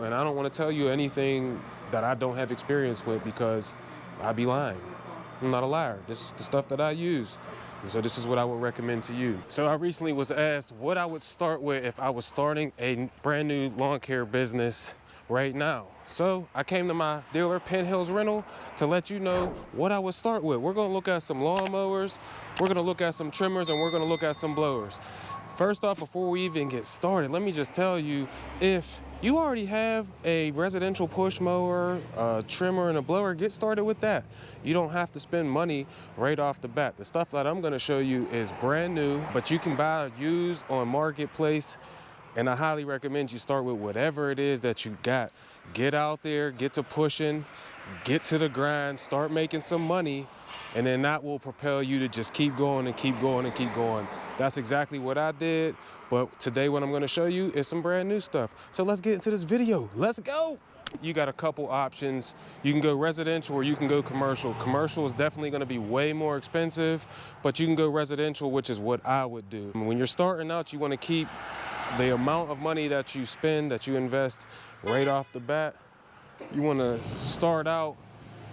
And I don't want to tell you anything that I don't have experience with because I'd be lying. I'm not a liar. This is the stuff that I use. And so this is what I would recommend to you. So I recently was asked what I would start with if I was starting a brand new lawn care business right now. So I came to my dealer, Penn Hills Rental, to let you know what I would start with. We're gonna look at some lawnmowers, we're gonna look at some trimmers, and we're gonna look at some blowers. First off, before we even get started, let me just tell you, if you already have a residential push mower, a trimmer, and a blower, get started with that. You don't have to spend money right off the bat. The stuff that I'm gonna show you is brand new, but you can buy used on Marketplace, and I highly recommend you start with whatever it is that you got. Get out there, get to pushing, get to the grind, start making some money, and then that will propel you to just keep going and keep going and keep going. That's exactly what I did, but today what I'm gonna show you is some brand new stuff. So let's get into this video. Let's go. You got a couple options. You can go residential or you can go commercial. Commercial is definitely gonna be way more expensive, but you can go residential, which is what I would do. When you're starting out, you wanna keep the amount of money that you spend, that you invest right off the bat. You wanna start out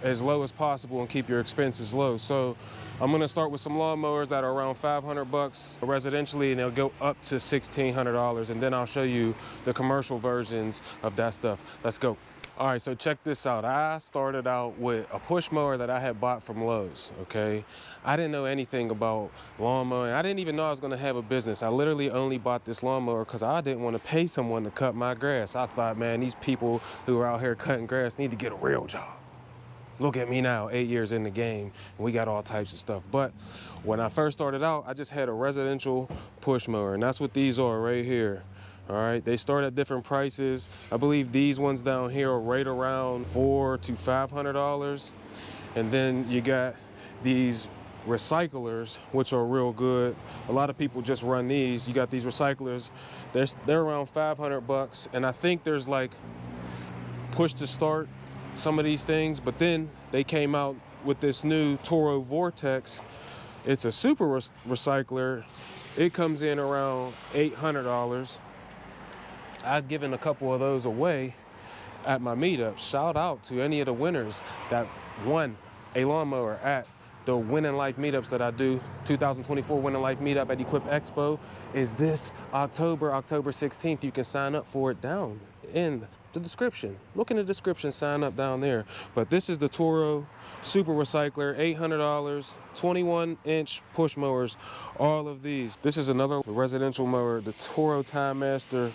as low as possible and keep your expenses low. So I'm gonna start with some lawnmowers that are around 500 bucks residentially, and they'll go up to $1,600, and then I'll show you the commercial versions of that stuff. Let's go. All right, so check this out. I started out with a push mower that I had bought from Lowe's, okay? I didn't know anything about lawn mowing. I didn't even know I was gonna have a business. I literally only bought this lawnmower because I didn't want to pay someone to cut my grass. I thought, man, these people who are out here cutting grass need to get a real job. Look at me now, 8 years in the game, and we got all types of stuff. But when I first started out, I just had a residential push mower, and that's what these are right here. All right, they start at different prices. I believe these ones down here are right around $400 to $500. And then you got these recyclers, which are real good. A lot of people just run these. You got these recyclers, they're around 500 bucks. And I think there's like push to start some of these things, but then they came out with this new Toro Vortex. It's a super recycler. It comes in around $800. I've given a couple of those away at my meetups. Shout out to any of the winners that won a lawnmower at the Win in Life meetups that I do. 2024 Win in Life meetup at Equip Expo is this October 16th. You can sign up for it down in the description. Look in the description, sign up down there. But this is the Toro Super Recycler, $800, 21-inch push mowers, all of these. This is another residential mower, the Toro Time Master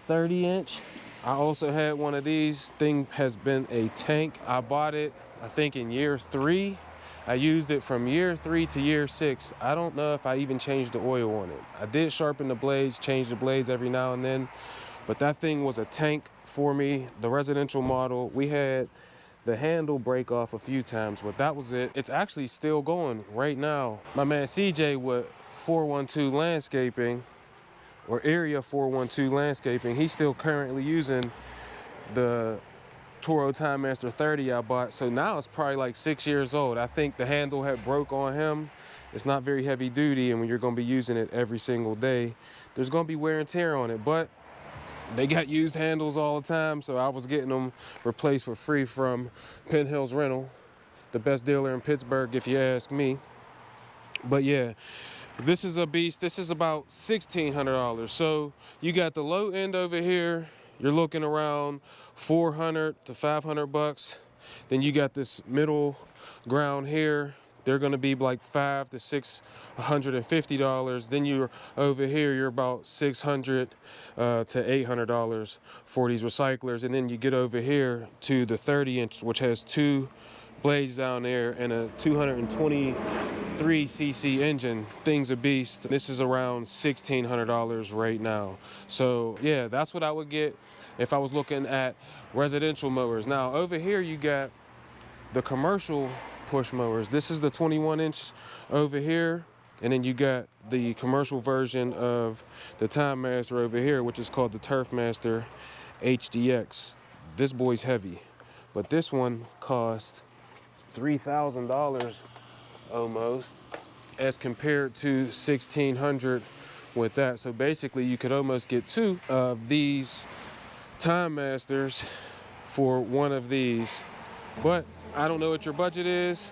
30-inch. I also had one of these. Thing has been a tank. I bought it, I think, in year 3. I used it from year 3 to year 6. I don't know if I even changed the oil on it. I did sharpen the blades, change the blades every now and then, but that thing was a tank for me. The residential model, we had the handle break off a few times, but that was it. It's actually still going right now. My man CJ with 412 Landscaping, or Area 412 Landscaping, he's still currently using the Toro Time Master 30 I bought. So now it's probably like 6 years old. I think the handle had broke on him. It's not very heavy duty, and when you're gonna be using it every single day, there's gonna be wear and tear on it, but they got used handles all the time, so I was getting them replaced for free from Penn Hills Rental, the best dealer in Pittsburgh if you ask me. But yeah, this is a beast. This is about $1,600. So you got the low end over here. You're looking around 400 to 500 bucks. Then you got this middle ground here. They're going to be like $500 to $650. Then you're over here, you're about $600 to $800 for these recyclers. And then you get over here to the 30-inch, which has 2 blades down there and a 223cc engine. Thing's a beast. This is around $1,600 right now. So yeah, that's what I would get if I was looking at residential mowers. Now over here you got the commercial push mowers. This is the 21-inch over here, and then you got the commercial version of the Time Master over here, which is called the Turf Master HDX. This boy's heavy, but this one cost $3,000 almost, as compared to $1,600 with that. So basically you could almost get 2 of these Time Masters for one of these, but I don't know what your budget is.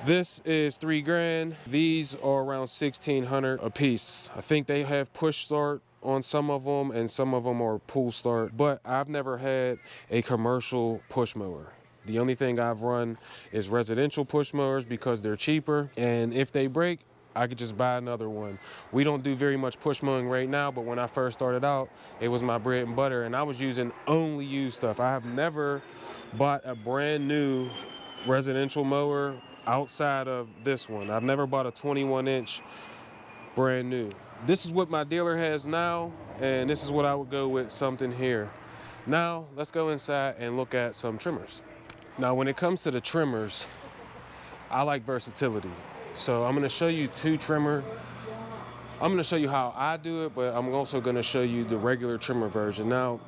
This is $3,000. These are around $1,600 a piece. I think they have push start on some of them, and some of them are pull start, but I've never had a commercial push mower. The only thing I've run is residential push mowers because they're cheaper, and if they break, I could just buy another one. We don't do very much push mowing right now, but when I first started out, it was my bread and butter, and I was using only used stuff. I have never bought a brand new residential mower outside of this one. I've never bought a 21-inch brand new. This is what my dealer has now, and this is what I would go with, something here. Now, let's go inside and look at some trimmers. Now, when it comes to the trimmers, I like versatility. So I'm gonna show you two trimmer. I'm gonna show you how I do it, but I'm also gonna show you the regular trimmer version. Now,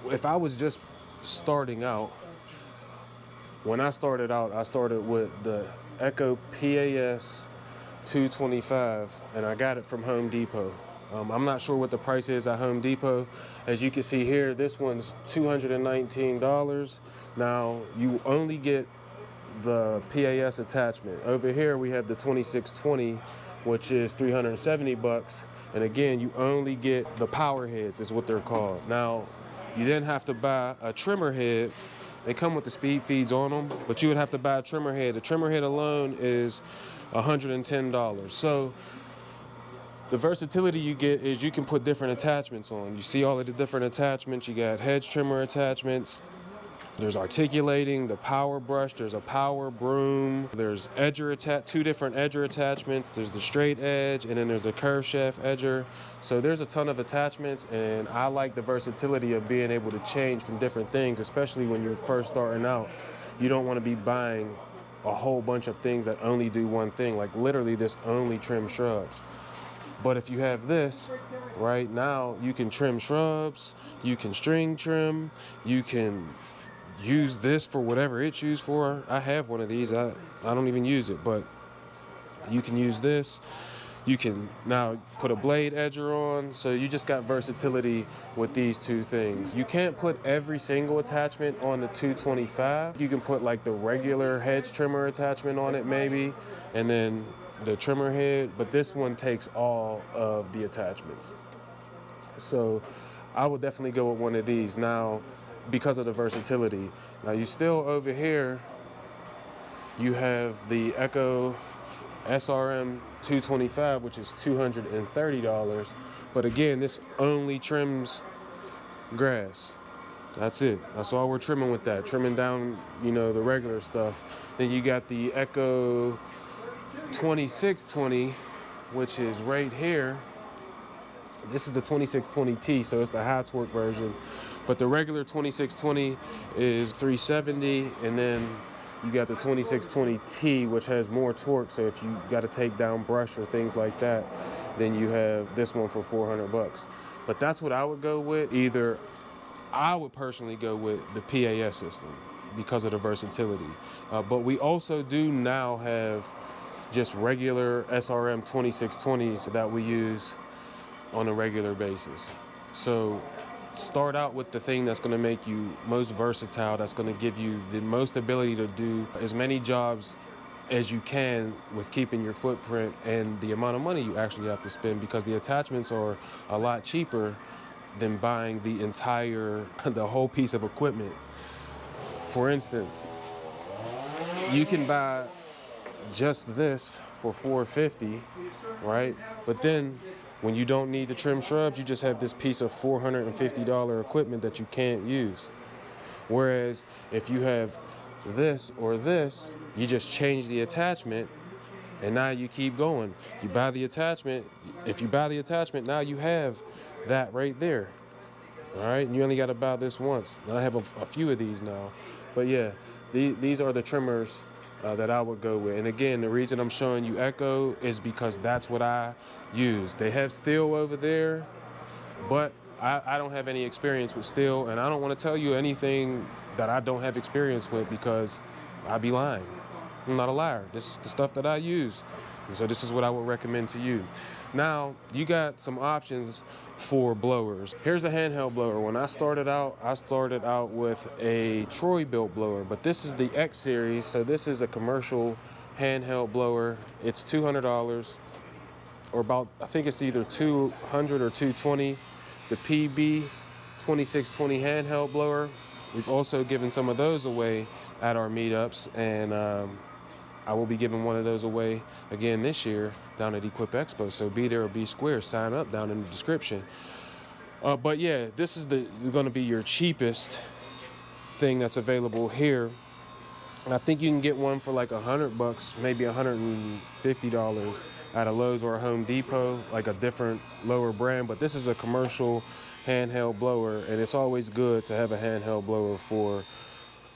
if I was just starting out, when I started out, I started with the Echo PAS 225, and I got it from Home Depot. I'm not sure what the price is at Home Depot. As you can see here, this one's $219. Now, you only get the PAS attachment. Over here, we have the 2620, which is $370. And again, you only get the power heads, is what they're called. Now, you then have to buy a trimmer head. They come with the speed feeds on them, but you would have to buy a trimmer head. The trimmer head alone is $110. So the versatility you get is you can put different attachments on. You see all of the different attachments. You got hedge trimmer attachments. There's articulating, the power brush, there's a power broom, there's two different edger attachments, there's the straight edge, and then there's the curve shaft edger. So there's a ton of attachments, and I like the versatility of being able to change from different things, especially when you're first starting out. You don't want to be buying a whole bunch of things that only do one thing, like literally this only trims shrubs. But if you have this, right now, you can trim shrubs, you can string trim, you can use this for whatever it's used for. I have one of these. I don't even use it, but you can use this. You can now put a blade edger on. So you just got versatility with these two things. You can't put every single attachment on the 225. You can put like the regular hedge trimmer attachment on it maybe, and then the trimmer head, but this one takes all of the attachments. So I would definitely go with one of these. Now, because of the versatility. Now you still over here, you have the Echo SRM 225, which is $230. But again, this only trims grass. That's it. That's all we're trimming with that. Trimming down, the regular stuff. Then you got the Echo 2620, which is right here. This is the 2620T, so it's the high torque version. But the regular 2620 is $370, and then you got the 2620T, which has more torque. So if you got to take down brush or things like that, then you have this one for $400. But that's what I would go with. Either I would personally go with the PAS system because of the versatility. But we also do now have just regular SRM 2620s that we use on a regular basis. So start out with the thing that's going to make you most versatile, that's going to give you the most ability to do as many jobs as you can with keeping your footprint and the amount of money you actually have to spend, because the attachments are a lot cheaper than buying the whole piece of equipment. For instance, you can buy just this for $450, right? But then when you don't need to trim shrubs, you just have this piece of $450 equipment that you can't use. Whereas if you have this or this, you just change the attachment, and now you keep going. You buy the attachment. If you buy the attachment, now you have that right there. All right, and you only got to buy this once. Now I have a few of these now. But yeah, these are the trimmers that I would go with. And again, the reason I'm showing you Echo is because that's what I use. They have steel over there, but I don't have any experience with steel, and I don't want to tell you anything that I don't have experience with because I'd be lying. I'm not a liar. This is the stuff that I use. And so this is what I would recommend to you. Now, you got some options for blowers. Here's a handheld blower. When I started out with a Troy built blower, but this is the X series. So this is a commercial handheld blower. It's $200 or about, I think it's either 200 or 220. The PB 2620 handheld blower. We've also given some of those away at our meetups, and I will be giving one of those away again this year down at Equip Expo. So be there or be square. Sign up down in the description. But yeah, this is going to be your cheapest thing that's available here. And I think you can get one for like $100, maybe $150 at a Lowe's or a Home Depot, like a different lower brand. But this is a commercial handheld blower, and it's always good to have a handheld blower for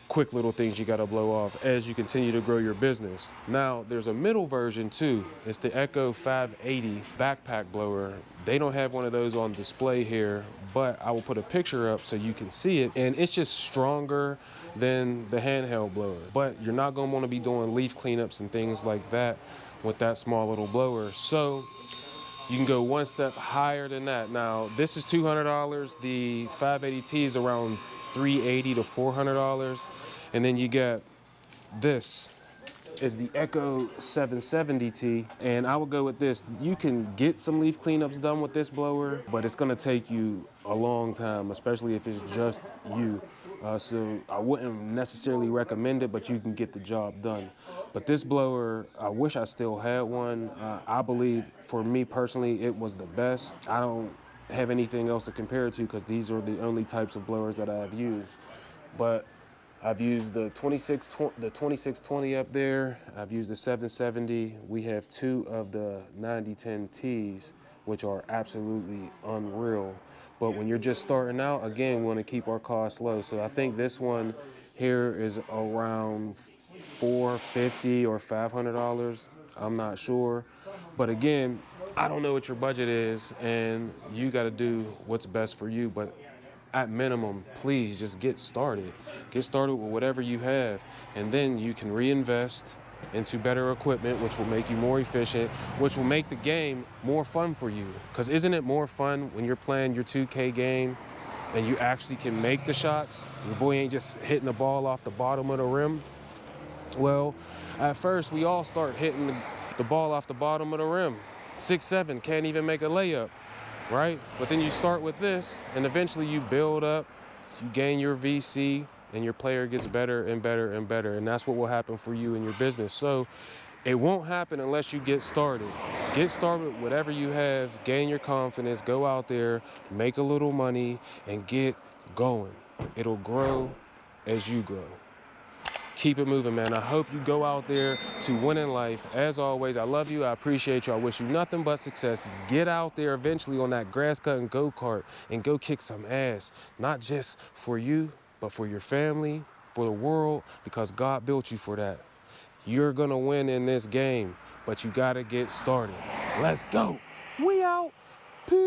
quick little things you got to blow off as you continue to grow your business. Now, there's a middle version too. It's the Echo 580 backpack blower. They don't have one of those on display here, but I will put a picture up so you can see it. And it's just stronger than the handheld blower. But you're not going to want to be doing leaf cleanups and things like that with that small little blower. So you can go one step higher than that. Now, this is $200. The 580T is around $380 to $400. And then you get this is the Echo 770T, and I would go with this. You can get some leaf cleanups done with this blower, but it's gonna take you a long time, especially if it's just you. So I wouldn't necessarily recommend it, but you can get the job done. But this blower, I wish I still had one. I believe for me personally, it was the best. I don't have anything else to compare it to because these are the only types of blowers that I have used. But I've used the 2620 up there. I've used the 770. We have two of the 9010Ts, which are absolutely unreal. But when you're just starting out, again, we want to keep our costs low. So I think this one here is around $450 or $500. I'm not sure. But again, I don't know what your budget is, and you got to do what's best for you. But at minimum, please just get started. Get started with whatever you have, and then you can reinvest into better equipment, which will make you more efficient, which will make the game more fun for you. Because isn't it more fun when you're playing your 2K game and you actually can make the shots? Your boy ain't just hitting the ball off the bottom of the rim. Well, at first, we all start hitting the ball off the bottom of the rim. 6'7", can't even make a layup. Right? But then you start with this, and eventually you build up, you gain your VC, and your player gets better and better and better. And that's what will happen for you in your business. So it won't happen unless you get started. Get started with whatever you have, gain your confidence, go out there, make a little money, and get going. It'll grow as you grow. Keep it moving, man. I hope you go out there to win in life. As always, I love you. I appreciate you. I wish you nothing but success. Get out there eventually on that grass cutting go-kart and go kick some ass. Not just for you, but for your family, for the world, because God built you for that. You're going to win in this game, but you got to get started. Let's go. We out. Peace.